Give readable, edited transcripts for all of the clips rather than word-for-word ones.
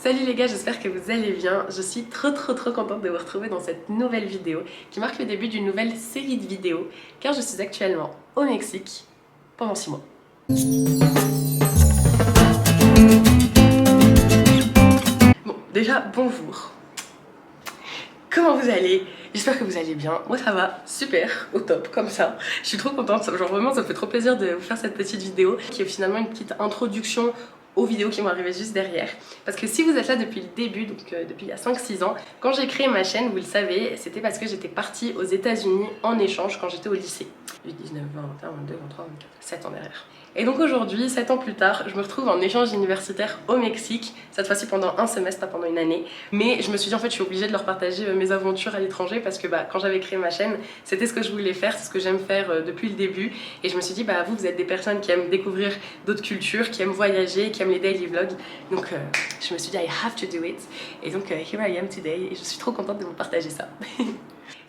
Salut les gars, j'espère que vous allez bien. Je suis trop contente de vous retrouver dans cette nouvelle vidéo qui marque le début d'une nouvelle série de vidéos car je suis actuellement au Mexique pendant 6 mois. Bon, déjà bonjour. Comment vous allez? J'espère que vous allez bien. Moi ça va super, au top, comme ça. Je suis trop contente, genre vraiment ça me fait trop plaisir de vous faire cette petite vidéo qui est finalement une petite introduction aux vidéos qui vont arriver juste derrière. Parce que si vous êtes là depuis le début, donc depuis il y a 5-6 ans, quand j'ai créé ma chaîne, vous le savez, c'était parce que j'étais partie aux États-Unis en échange quand j'étais au lycée. 8, 19, 20, 21, 22, 23, 24, 7 ans derrière. Et donc aujourd'hui, 7 ans plus tard, je me retrouve en échange universitaire au Mexique, cette fois-ci pendant un semestre, pas pendant une année. Mais je me suis dit en fait je suis obligée de leur partager mes aventures à l'étranger parce que quand j'avais créé ma chaîne, c'était ce que je voulais faire, c'est ce que j'aime faire depuis le début. Et je me suis dit vous êtes des personnes qui aiment découvrir d'autres cultures, qui aiment voyager, qui aiment les daily vlogs. Donc je me suis dit I have to do it. Et donc here I am today et je suis trop contente de vous partager ça.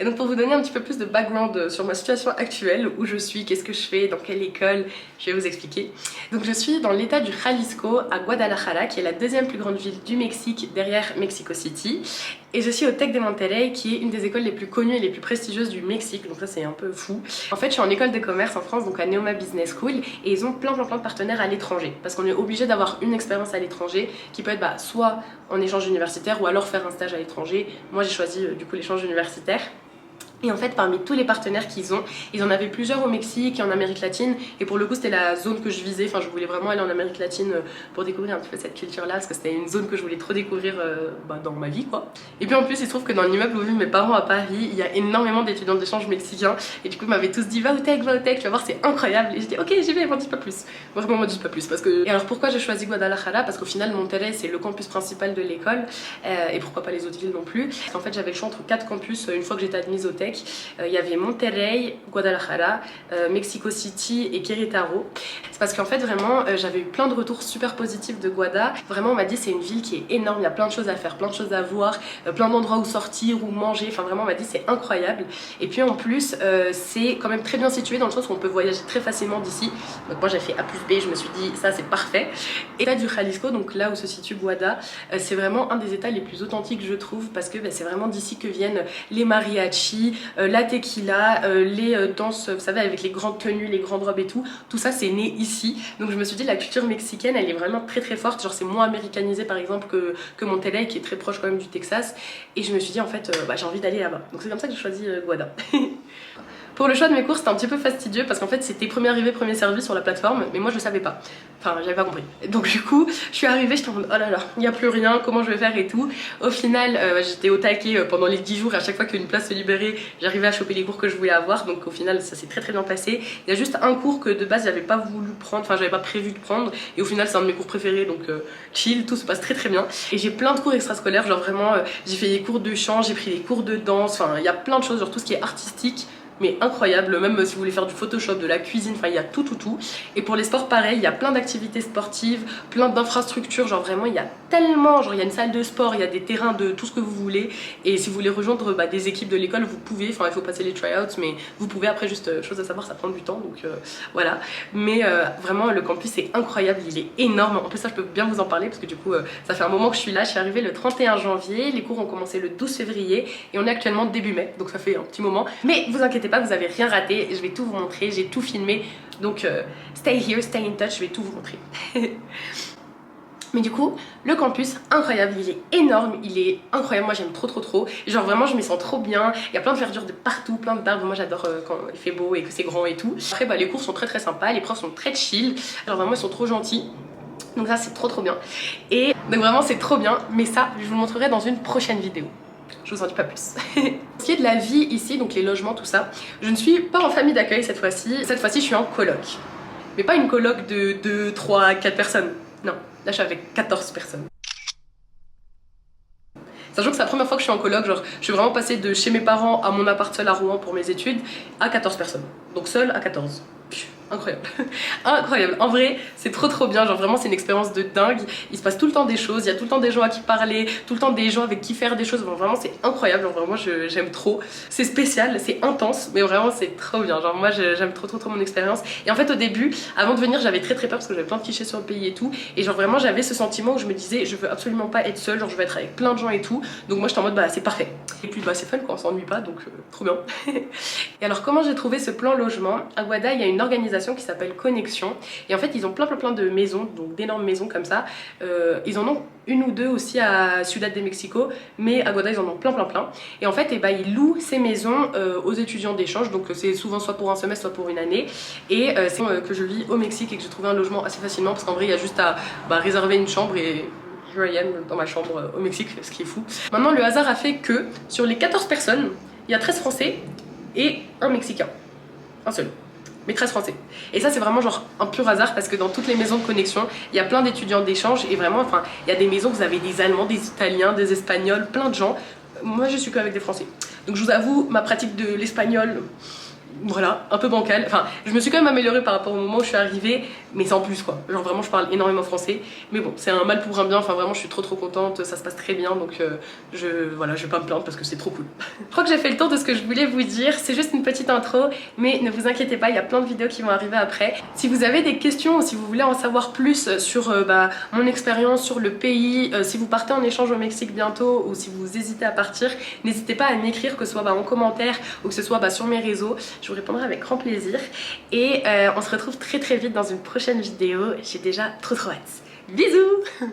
Et donc pour vous donner un petit peu plus de background sur ma situation actuelle, où je suis, qu'est-ce que je fais, dans quelle école, je vais vous expliquer. Donc je suis dans l'état du Jalisco, à Guadalajara, qui est la deuxième plus grande ville du Mexique, derrière Mexico City. Et je suis au Tec de Monterrey, qui est une des écoles les plus connues et les plus prestigieuses du Mexique, donc ça c'est un peu fou. En fait je suis en école de commerce en France, donc à Neoma Business School, et ils ont plein de partenaires à l'étranger, parce qu'on est obligé d'avoir une expérience à l'étranger, qui peut être soit en échange universitaire, ou alors faire un stage à l'étranger. Moi j'ai choisi du coup l'échange universitaire. Et en fait parmi tous les partenaires qu'ils ont, ils en avaient plusieurs au Mexique et en Amérique latine, et pour le coup c'était la zone que je visais, enfin je voulais vraiment aller en Amérique latine pour découvrir un petit peu cette culture là, parce que c'était une zone que je voulais trop découvrir dans ma vie quoi. Et puis en plus il se trouve que dans l'immeuble où vivent mes parents à Paris, il y a énormément d'étudiants d'échange mexicains, et du coup ils m'avaient tous dit va au tech, tu vas voir c'est incroyable, et j'ai dit ok j'y vais, m'en dis pas plus, vraiment m'en dis pas plus, parce que... Et alors pourquoi j'ai choisi Guadalajara? Parce qu'au final Monterrey c'est le campus principal de l'école, et pourquoi pas les autres villes non plus. En fait j'avais le choix entre 4 campus une fois que j'étais admise au tech. Il y avait Monterrey, Guadalajara, Mexico City et Querétaro. C'est parce qu'en fait vraiment j'avais eu plein de retours super positifs de Guada. Vraiment on m'a dit c'est une ville qui est énorme, il y a plein de choses à faire, plein de choses à voir, plein d'endroits où sortir, où manger, enfin vraiment on m'a dit c'est incroyable. Et puis en plus c'est quand même très bien situé dans le sens où on peut voyager très facilement d'ici. Donc moi j'ai fait A plus B, je me suis dit ça c'est parfait. Et là du Jalisco, donc là où se situe Guada, c'est vraiment un des états les plus authentiques je trouve, parce que c'est vraiment d'ici que viennent les mariachis, la tequila, les danses, vous savez, avec les grandes tenues, les grandes robes et tout ça c'est né ici. Donc je me suis dit la culture mexicaine elle est vraiment très forte, genre c'est moins américanisé par exemple que Monterrey qui est très proche quand même du Texas. Et je me suis dit en fait j'ai envie d'aller là-bas. Donc c'est comme ça que j'ai choisi Guada. Pour le choix de mes cours, c'était un petit peu fastidieux parce qu'en fait c'était premier arrivé, premier servi sur la plateforme, mais moi je le savais pas. Enfin, j'avais pas compris. Donc du coup, je suis arrivée, j'étais en mode oh là là, il n'y a plus rien, comment je vais faire et tout. Au final, j'étais au taquet pendant les 10 jours, et à chaque fois qu'une place se libérait, j'arrivais à choper les cours que je voulais avoir. Donc au final, ça s'est très bien passé. Il y a juste un cours que de base j'avais pas voulu prendre, enfin j'avais pas prévu de prendre, et au final c'est un de mes cours préférés, donc chill, tout se passe très bien. Et j'ai plein de cours extrascolaires, genre vraiment, j'ai fait des cours de chant, j'ai pris des cours de danse, enfin il y a plein de choses, genre tout ce qui est artistique. Mais incroyable, même si vous voulez faire du Photoshop, de la cuisine, enfin il y a tout. Et pour les sports pareil, il y a plein d'activités sportives, plein d'infrastructures, genre vraiment il y a tellement, genre il y a une salle de sport, il y a des terrains de tout ce que vous voulez. Et si vous voulez rejoindre des équipes de l'école, vous pouvez, enfin il faut passer les tryouts, mais vous pouvez après, juste chose à savoir, ça prend du temps, donc voilà. Mais vraiment le campus est incroyable, il est énorme. En plus ça je peux bien vous en parler parce que du coup ça fait un moment que je suis là, je suis arrivée le 31 janvier, les cours ont commencé le 12 février et on est actuellement début mai, donc ça fait un petit moment. Mais vous inquiétez pas, vous avez rien raté, je vais tout vous montrer, j'ai tout filmé, donc stay here, stay in touch, je vais tout vous montrer. Mais du coup, le campus, incroyable, il est énorme, il est incroyable, moi j'aime trop. Genre vraiment je me sens trop bien, il y a plein de verdure de partout, plein d'arbres, moi j'adore quand il fait beau et que c'est grand et tout. Après les cours sont très sympas, les profs sont très chill, alors vraiment ils sont trop gentils. Donc ça c'est trop bien. Et donc vraiment c'est trop bien, mais ça je vous le montrerai dans une prochaine vidéo. Je vous en dis pas plus. Ce qui est de la vie ici, donc les logements, tout ça, je ne suis pas en famille d'accueil cette fois-ci. Cette fois-ci, je suis en coloc. Mais pas une coloc de 2, 3, 4 personnes. Non, là je suis avec 14 personnes. Sachant que c'est la première fois que je suis en coloc, genre je suis vraiment passée de chez mes parents à mon appart seul à Rouen pour mes études à 14 personnes. Donc seule à 14. incroyable. Incroyable. En vrai, c'est trop bien. Genre vraiment, c'est une expérience de dingue. Il se passe tout le temps des choses. Il y a tout le temps des gens à qui parler, tout le temps des gens avec qui faire des choses. Bon, vraiment, c'est incroyable. Genre vraiment, j'aime trop. C'est spécial, c'est intense, mais vraiment, c'est trop bien. Genre moi, j'aime trop mon expérience. Et en fait, au début, avant de venir, j'avais très peur parce que j'avais plein de clichés sur le pays et tout. Et genre vraiment, j'avais ce sentiment où je me disais, je veux absolument pas être seule. Genre, je veux être avec plein de gens et tout. Donc moi, j'étais en mode, bah, c'est parfait. Et puis, bah, c'est fun quoi, on s'ennuie pas, donc trop bien. Et alors, comment j'ai trouvé ce plan logement? À Guada, il y a une organisation qui s'appelle Connexion. Et en fait, ils ont plein de maisons, donc d'énormes maisons comme ça. Ils en ont une ou deux aussi à Ciudad de Mexico, mais à Guada, ils en ont plein. Et en fait, eh ben, ils louent ces maisons aux étudiants d'échange. Donc, c'est souvent soit pour un semestre, soit pour une année. Et c'est que je vis au Mexique et que j'ai trouvé un logement assez facilement parce qu'en vrai, il y a juste à réserver une chambre et here I am dans ma chambre au Mexique, ce qui est fou. Maintenant, le hasard a fait que sur les 14 personnes, il y a 13 Français et un Mexicain. Un seul. Mais 13 Français. Et ça, c'est vraiment genre un pur hasard parce que dans toutes les maisons de connexion, il y a plein d'étudiants d'échange et vraiment, enfin, il y a des maisons où vous avez des Allemands, des Italiens, des Espagnols, plein de gens. Moi, je suis qu'avec des Français. Donc, je vous avoue, ma pratique de l'espagnol, voilà, un peu bancale. Enfin, je me suis quand même améliorée par rapport au moment où je suis arrivée, mais c'est en plus quoi. Genre vraiment, je parle énormément français. Mais bon, c'est un mal pour un bien. Enfin, vraiment, je suis trop contente. Ça se passe très bien. Donc, voilà, je vais pas me plaindre parce que c'est trop cool. Je crois que j'ai fait le tour de ce que je voulais vous dire. C'est juste une petite intro, mais ne vous inquiétez pas, il y a plein de vidéos qui vont arriver après. Si vous avez des questions ou si vous voulez en savoir plus sur mon expérience, sur le pays, si vous partez en échange au Mexique bientôt ou si vous hésitez à partir, n'hésitez pas à m'écrire, que ce soit en commentaire ou que ce soit sur mes réseaux. Je vous répondrai avec grand plaisir. Et on se retrouve très vite dans une prochaine vidéo. J'ai déjà trop hâte. Bisous!